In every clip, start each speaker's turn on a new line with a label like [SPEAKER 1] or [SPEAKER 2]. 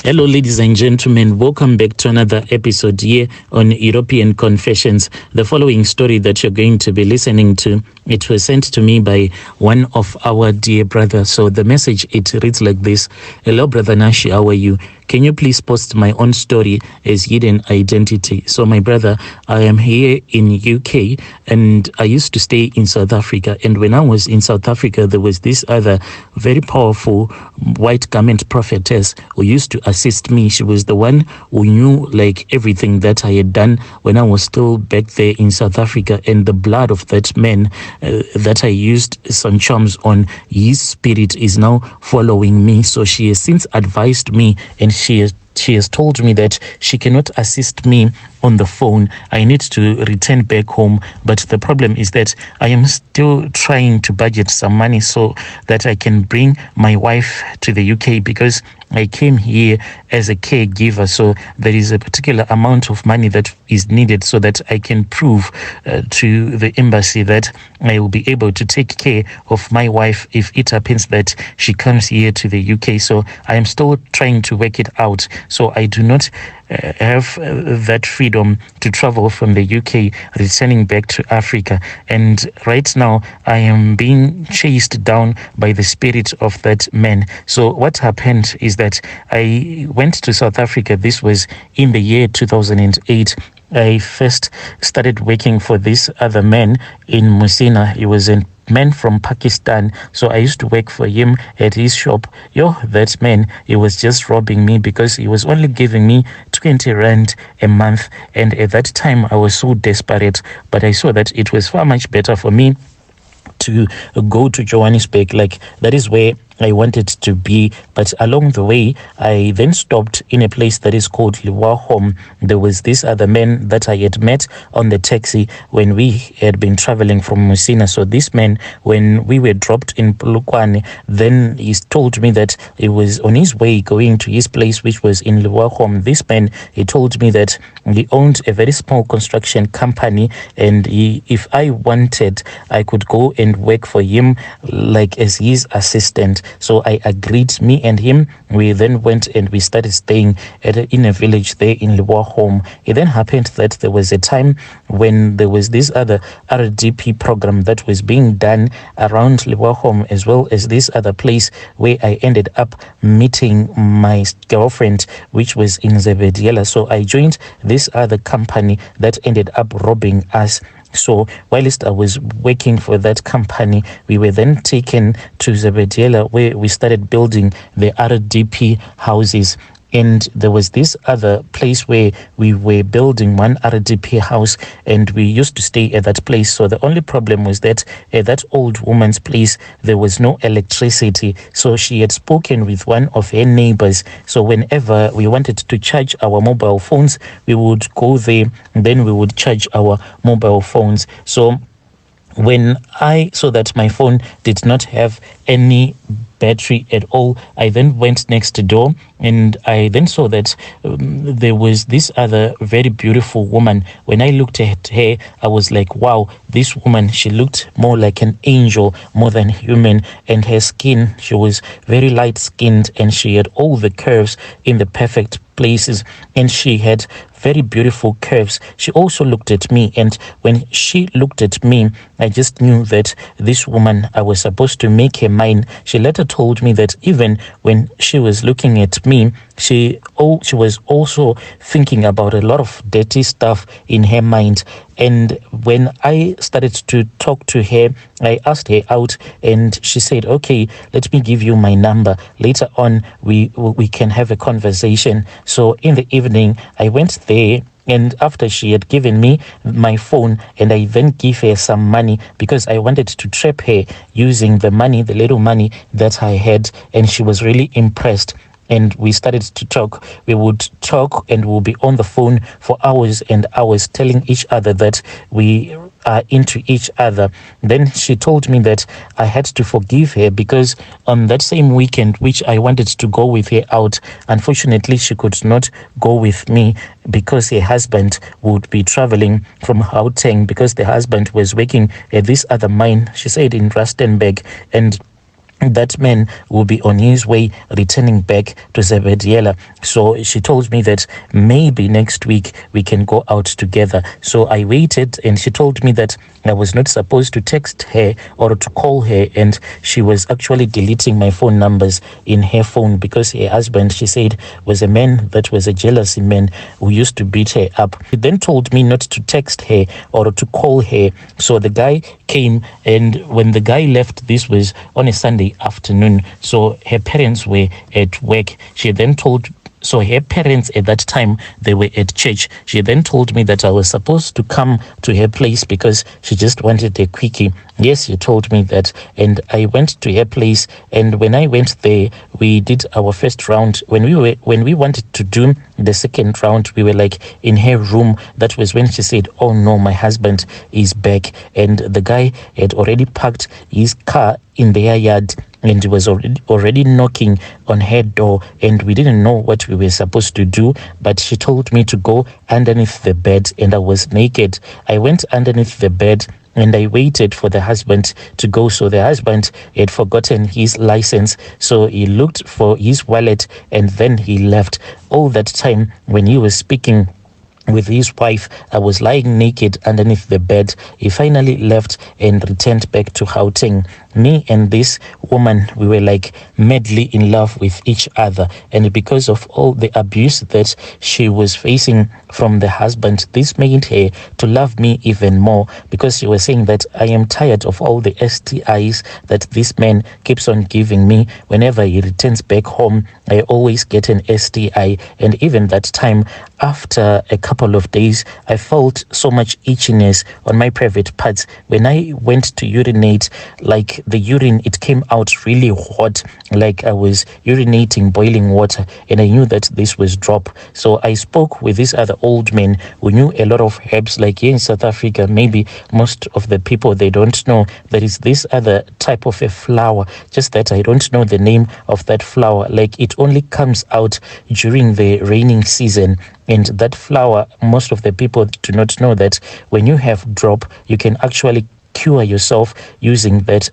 [SPEAKER 1] Hello, ladies and gentlemen. Welcome back to another episode here on European Confessions. The following story that you're going to be listening to, it was sent to me by one of our dear brothers. So the message, it reads like this. Hello, Brother Nashi, how are you? Can you please post my own story as hidden identity? So my brother, I am here in UK and I used to stay in South Africa. And when I was in South Africa, there was this other very powerful white garment prophetess who used to assist me. She was the one who knew like everything that I had done when I was still back there in South Africa. And the blood of that man that I used some charms on, his spirit is now following me. So she has since advised me, and she has told me that she cannot assist me on the phone. I need to return back home. But the problem is that I am still trying to budget some money so that I can bring my wife to the UK, because I came here as a caregiver. So there is a particular amount of money that is needed so that I can prove to the embassy that I will be able to take care of my wife if it happens that she comes here to the UK. So I am still trying to work it out. So I do not have that freedom to travel from the UK, returning back to Africa. And right now, I am being chased down by the spirit of that man. So what happened is that I went to South Africa. This was in the year 2008. I first started working for this other man in Musina. He was a man from Pakistan. So I used to work for him at his shop. That man, he was just robbing me because he was only giving me 20 rand a month. And at that time, I was so desperate. But I saw that it was far much better for me to go to Johannesburg. Like, that is where I wanted to be. But along the way, I then stopped in a place that is called Liwahom. There was this other man that I had met on the taxi when we had been traveling from Musina. So this man, when we were dropped in Polokwane, then he told me that he was on his way going to his place, which was in Liwahom. This man, he told me that he owned a very small construction company, and if I wanted, I could go and work for him like as his assistant. So I agreed. Me and him, we then went and we started staying in a village there in Liwahom. It then happened that there was a time when there was this other RDP program that was being done around Liwahom, as well as this other place where I ended up meeting my girlfriend, which was in Zebediela. So I joined this other company that ended up robbing us. So whilst I was working for that company, we were then taken to Zebediela, where we started building the RDP houses. And there was this other place where we were building one RDP house, and we used to stay at that place. So the only problem was that at that old woman's place, there was no electricity. So she had spoken with one of her neighbors. So whenever we wanted to charge our mobile phones, we would go there, and then we would charge our mobile phones. So so that my phone did not have any battery at all, I then went next door, and I then saw that there was this other very beautiful woman. When I looked at her, I was like, wow, this woman, she looked more like an angel more than human. And her skin, she was very light skinned, and she had all the curves in the perfect places, and she had very beautiful curves. She also looked at me, and when she looked at me, I just knew that this woman, I was supposed to make her mine. She later told me that even when she was looking at me, she was also thinking about a lot of dirty stuff in her mind. And when I started to talk to her, I asked her out, and she said, okay, let me give you my number. Later on, we can have a conversation. So in the evening, I went there, and after she had given me my phone, and I then gave her some money because I wanted to trap her using the money, the little money that I had, and she was really impressed. And we started to talk. We would talk and we'll be on the phone for hours and hours, telling each other that we are into each other. Then she told me that I had to forgive her because on that same weekend, which I wanted to go with her out, unfortunately, she could not go with me because her husband would be traveling from Gauteng, because the husband was working at this other mine, she said, in Rustenburg. And that man will be on his way returning back to Zebediela. So she told me that maybe next week we can go out together. So I waited, and she told me that I was not supposed to text her or to call her, and she was actually deleting my phone numbers in her phone because her husband, she said, was a man that was a jealousy man who used to beat her up. She then told me not to text her or to call her. So the guy came, and when the guy left, this was on a Sunday afternoon, so her parents were at work. She then told So her parents at that time, they were at church. She then told me that I was supposed to come to her place because she just wanted a quickie. Yes, she told me that. And I went to her place. And when I went there, we did our first round. When we wanted to do the second round, we were like in her room. That was when she said, "Oh no, my husband is back." And the guy had already parked his car in their yard, and he was already knocking on her door, and we didn't know what we were supposed to do. But she told me to go underneath the bed, and I was naked. I went underneath the bed and I waited for the husband to go. So the husband had forgotten his license, so he looked for his wallet and then he left. All that time when he was speaking with his wife, I was lying naked underneath the bed. He finally left and returned back to Gauteng. Me and this woman, we were like madly in love with each other. And because of all the abuse that she was facing from the husband, this made her to love me even more, because she was saying that I am tired of all the STIs that this man keeps on giving me. Whenever he returns back home, I always get an STI. And even that time, after a couple of days, I felt so much itchiness on my private parts. When I went to urinate, like the urine, it came out really hot, like I was urinating boiling water, and I knew that this was drop. So I spoke with this other old man who knew a lot of herbs. Like here in South Africa, maybe most of the people, they don't know there is this other type of a flower, just that I don't know the name of that flower. Like it only comes out during the raining season. And that flower, most of the people do not know that when you have drop, you can actually cure yourself using that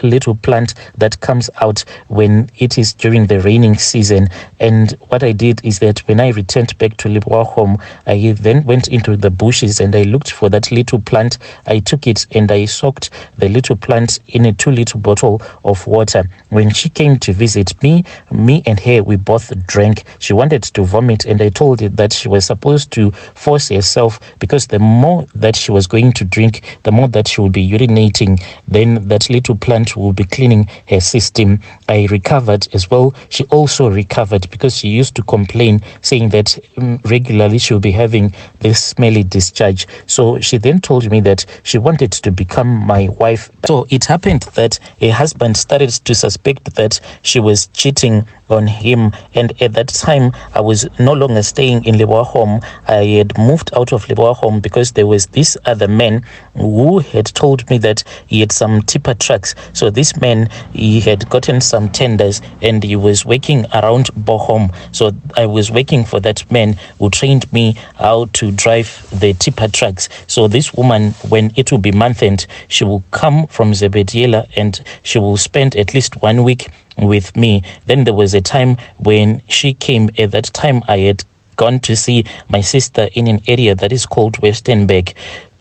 [SPEAKER 1] little plant that comes out when it is during the raining season. And what I did is that when I returned back to Leboa home, I then went into the bushes and I looked for that little plant. I took it and I soaked the little plant in a 2-liter bottle of water. When she came to visit me and her, we both drank. She wanted to vomit, and I told her that she was supposed to force herself, because the more that she was going to drink, the more that she would be urinating, then that little plant will be cleaning her system. I recovered as well. She also recovered, because she used to complain, saying that regularly she'll be having this smelly discharge. So she then told me that she wanted to become my wife. So it happened that her husband started to suspect that she was cheating on him, and at that time I was no longer staying in Leboa home. I had moved out of Leboa home because there was this other man who had told me that he had some tipper trucks. So this man, he had gotten some tenders and he was working around Bochum. So I was working for that man who trained me how to drive the tipper trucks. So this woman, when it will be month end, she will come from Zebediela and she will spend at least 1 week with me. Then there was a time when she came. At that time I had gone to see my sister in an area that is called Westernberg.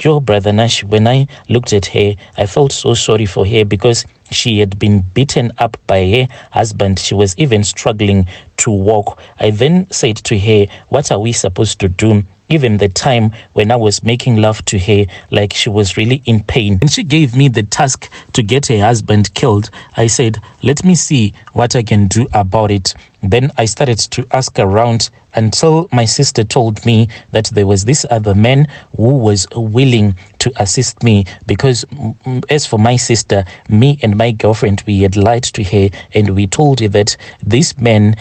[SPEAKER 1] Your brother Nash, when I looked at her, I felt so sorry for her, because she had been beaten up by her husband. She was even struggling to walk. I then said to her, what are we supposed to do? Even the time when I was making love to her, like she was really in pain. And she gave me the task to get her husband killed. I said, let me see what I can do about it. Then I started to ask around until my sister told me that there was this other man who was willing to assist me, because as for my sister, me and my girlfriend, we had lied to her and we told her that this man,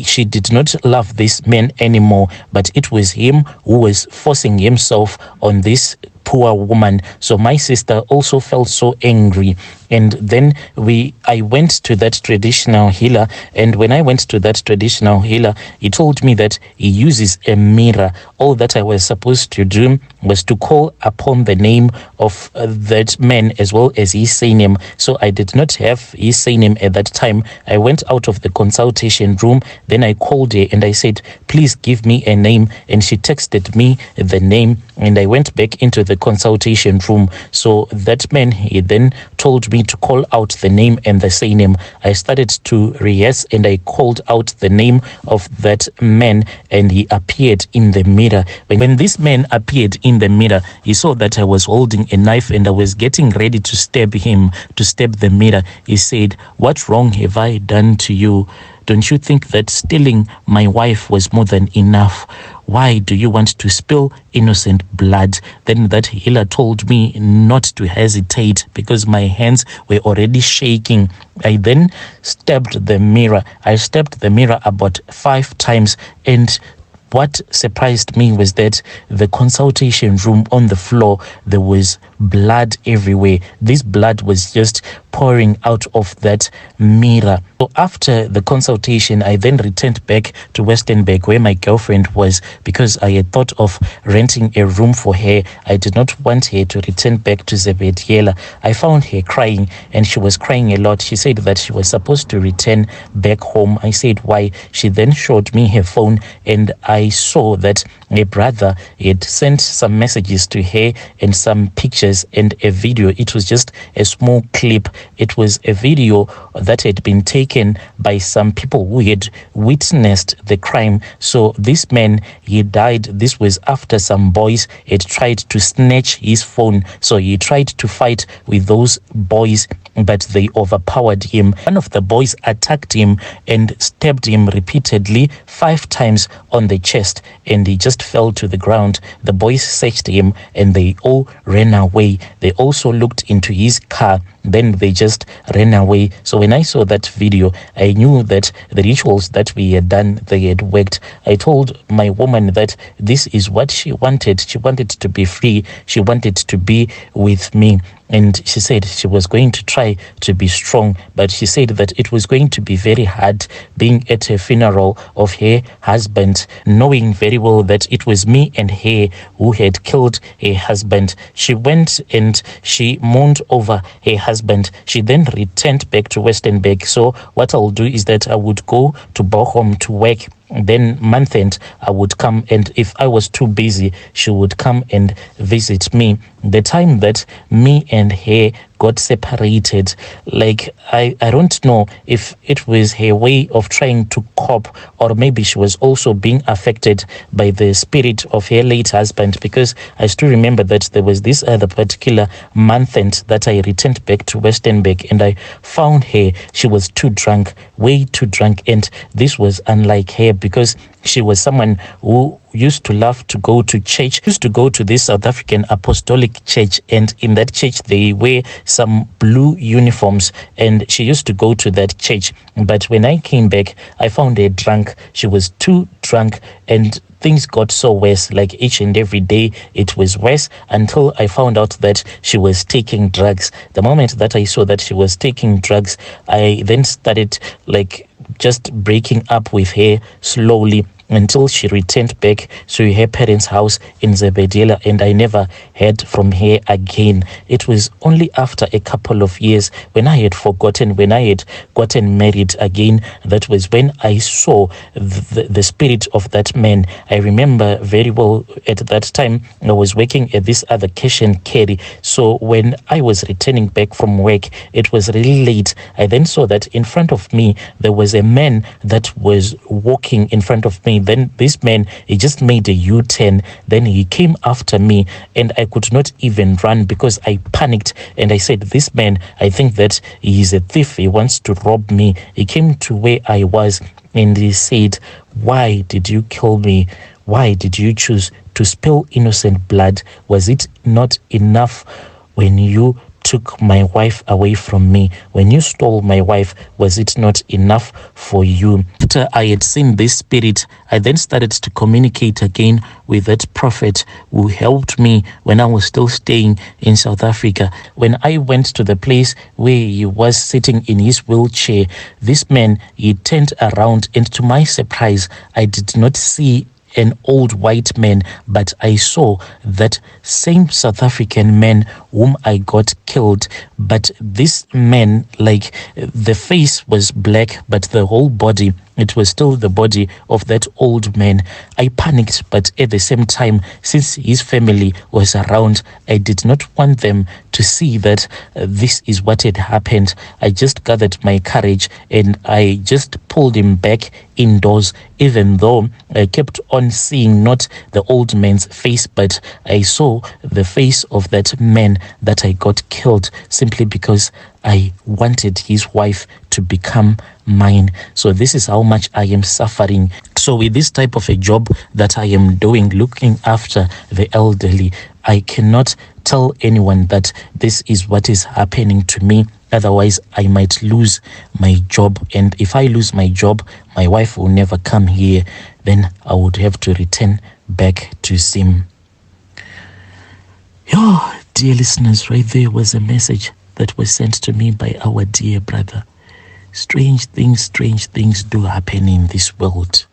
[SPEAKER 1] she did not love this man anymore, but it was him who was forcing himself on this poor woman. So my sister also felt so angry. And then I went to that traditional healer, and when I went to that traditional healer, he told me that he uses a mirror. All that I was supposed to do was to call upon the name of that man as well as his surname. So I did not have his surname at that time. I went out of the consultation room, then I called her and I said, please give me a name, and she texted me the name, and I went back into the consultation room. So that man, he then told me to call out the name and the surname. I started to rehearse and I called out the name of that man, and he appeared in the mirror. When this man appeared in the mirror, he saw that I was holding a knife and I was getting ready to stab him, to stab the mirror. He said, what wrong have I done to you? Don't you think that stealing my wife was more than enough? Why do you want to spill innocent blood? Then that healer told me not to hesitate because my hands were already shaking. I then stabbed the mirror. I stabbed the mirror about 5 times, and what surprised me was that the consultation room, on the floor, there was blood everywhere. This blood was just pouring out of that mirror. So after the consultation, I then returned back to Westernburg where my girlfriend was, because I had thought of renting a room for her. I did not want her to return back to Zebediela. I found her crying, and she was crying a lot. She said that she was supposed to return back home. I said, why? She then showed me her phone, and I saw that her brother had sent some messages to her and some pictures and a video. It was just a small clip. It was a video that had been taken by some people who had witnessed the crime. So this man, he died. This was after some boys had tried to snatch his phone. So he tried to fight with those boys, but they overpowered him. One of the boys attacked him and stabbed him repeatedly 5 times on the chest, and he just fell to the ground. The boys searched him and they all ran away. They also looked into his car, then they just ran away. So when I saw that video, I knew that the rituals that we had done, they had worked. I told my woman that this is what she wanted. She wanted to be free. She wanted to be with me. And she said she was going to try to be strong, but she said that it was going to be very hard being at a funeral of her husband, knowing very well that it was me and her who had killed her husband. She went and she mourned over her husband. She then returned back to Westernburg. So what I'll do is that I would go to Bochum to work. Then month end I would come, and if I was too busy, she would come and visit me. The time that me and her got separated, like I don't know if it was her way of trying to cope, or maybe she was also being affected by the spirit of her late husband, because I still remember that there was this other particular month end that I returned back to Westernburg, and I found her. She was too drunk, way too drunk, and this was unlike her because she was someone who used to love to go to church, used to go to this South African Apostolic Church, and in that church they wear some blue uniforms, and she used to go to that church. But when I came back, I found her drunk. She was too drunk, and things got so worse. Like each and every day it was worse, until I found out that she was taking drugs. The moment that I saw that she was taking drugs, I then started like just breaking up with her slowly, until she returned back to her parents' house in Zebediela, and I never heard from her again. It was only after a couple of years, when I had forgotten, when I had gotten married again, that was when I saw the spirit of that man. I remember very well at that time I was working at this other cash and carry. So when I was returning back from work, it was really late. I then saw that in front of me there was a man that was walking in front of me. Then this man, he just made a U-turn. Then he came after me, and I could not even run because I panicked. And I said, this man, I think that he is a thief. He wants to rob me. He came to where I was, and he said, why did you kill me? Why did you choose to spill innocent blood? Was it not enough when you took my wife away from me? When you stole my wife, was it not enough for you? After I had seen this spirit, I then started to communicate again with that prophet who helped me when I was still staying in South Africa. When I went to the place where he was sitting in his wheelchair, this man, he turned around, and to my surprise, I did not see an old white man, but I saw that same South African man whom I got killed. But this man, like, the face was black, but the whole body, it was still the body of that old man. I panicked, but at the same time, since his family was around, I did not want them to see that this is what had happened. I just gathered my courage and I just pulled him back indoors, even though I kept on seeing not the old man's face, but I saw the face of that man that I got killed simply because I wanted his wife to become mine. So this is how much I am suffering. So with this type of a job that I am doing, looking after the elderly, I cannot tell anyone that this is what is happening to me. Otherwise, I might lose my job. And if I lose my job, my wife will never come here. Then I would have to return back to Zim. Yo, dear listeners, right there was a message that was sent to me by our dear brother. Strange things do happen in this world.